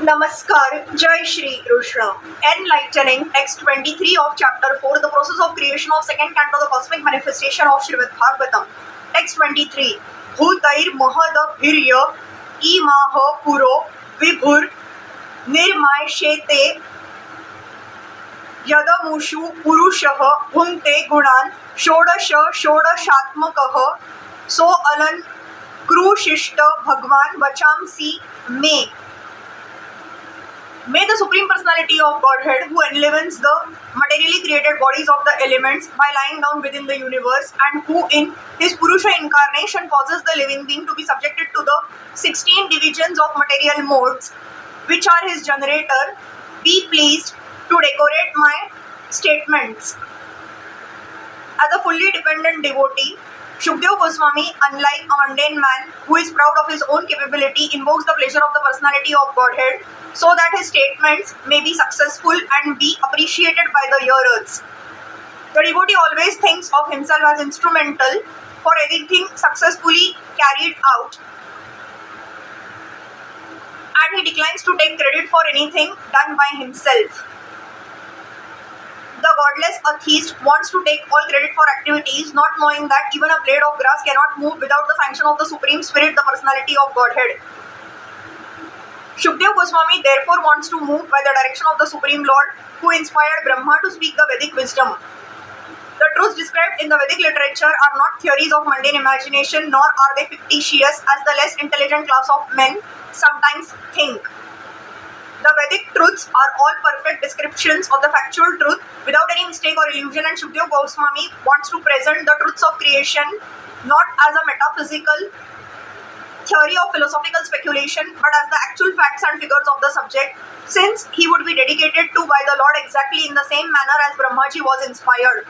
Namaskar, Jai Shri Krishna. Enlightening, text 23 of chapter 4, the process of creation of second canto, the cosmic manifestation of Srimad Bhagavatam. Text 23. Bhutair mahadabhirya imaha puro vibhur nirmaishete yadamushu purushah bhunte gunan shodashatmakah so alan krushishta bhagwan vachamsi me. May the Supreme Personality of Godhead, who enlivens the materially created bodies of the elements by lying down within the universe, and who in his Purusha incarnation causes the living being to be subjected to the 16 divisions of material modes, which are his generator, be pleased to decorate my statements. As a fully dependent devotee, Shukdev Goswami, unlike a mundane man who is proud of his own capability, invokes the pleasure of the personality of Godhead so that his statements may be successful and be appreciated by the hearers. The devotee always thinks of himself as instrumental for everything successfully carried out, and he declines to take credit for anything done by himself. The godless atheist wants to take all credit for activities, not knowing that even a blade of grass cannot move without the sanction of the Supreme Spirit, the personality of Godhead. Shukdev Goswami therefore wants to move by the direction of the Supreme Lord, who inspired Brahma to speak the Vedic wisdom. The truths described in the Vedic literature are not theories of mundane imagination, nor are they fictitious as the less intelligent class of men sometimes think. The Vedic truths are all perfect descriptions of the factual truth without any mistake or illusion, and Shukdev Goswami wants to present the truths of creation not as a metaphysical theory of philosophical speculation, but as the actual facts and figures of the subject, since he would be dedicated to by the Lord exactly in the same manner as Brahmaji was inspired.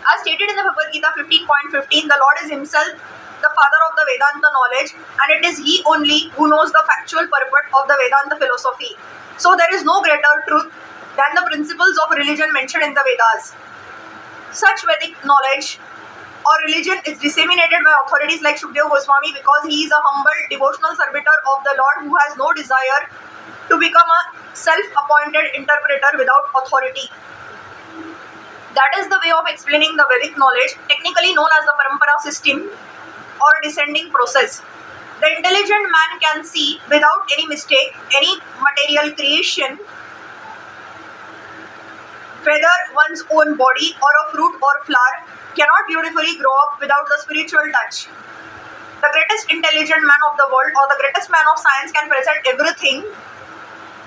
As stated in the Bhagavad Gita 15.15, the Lord is himself the father of the Vedanta knowledge, and it is he only who knows the factual purport of the Vedanta philosophy. So there is no greater truth than the principles of religion mentioned in the Vedas. Such Vedic knowledge or religion is disseminated by authorities like Shukdev Goswami because he is a humble devotional servitor of the Lord who has no desire to become a self-appointed interpreter without authority. That is the way of explaining the Vedic knowledge, technically known as the Parampara system or descending process. The intelligent man can see without any mistake any material creation, whether one's own body or a fruit or flower, cannot beautifully grow up without the spiritual touch. The greatest intelligent man of the world or the greatest man of science can present everything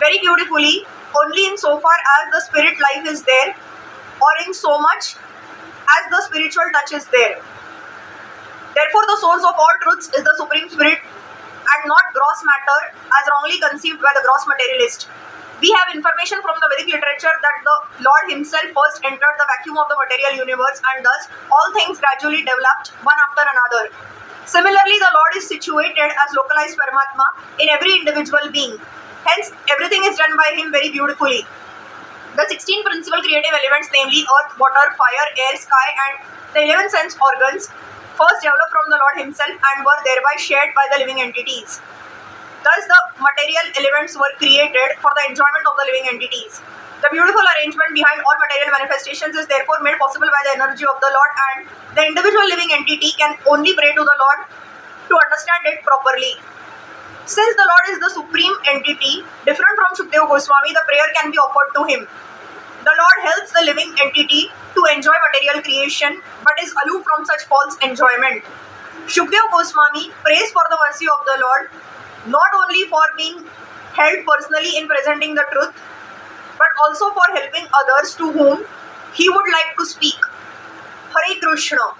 very beautifully only in so far as the spirit life is there, or in so much as the spiritual touch is there. Therefore, the source of all truths is the Supreme Spirit and not gross matter as wrongly conceived by the gross materialist. We have information from the Vedic literature that the Lord himself first entered the vacuum of the material universe, and thus all things gradually developed one after another. Similarly, the Lord is situated as localized Paramatma in every individual being. Hence, everything is done by him very beautifully. The 16 principal creative elements, namely earth, water, fire, air, sky, and the 11 sense organs, first developed from the Lord himself and were thereby shared by the living entities. Thus, the material elements were created for the enjoyment of the living entities. The beautiful arrangement behind all material manifestations is therefore made possible by the energy of the Lord, and the individual living entity can only pray to the Lord to understand it properly. Since the Lord is the supreme entity, different from Shukdev Goswami, the prayer can be offered to him. The Lord helps the living entity to enjoy material creation, but is aloof from such false enjoyment. Shukdev Goswami prays for the mercy of the Lord, not only for being held personally in presenting the truth, but also for helping others to whom he would like to speak. Hare Krishna.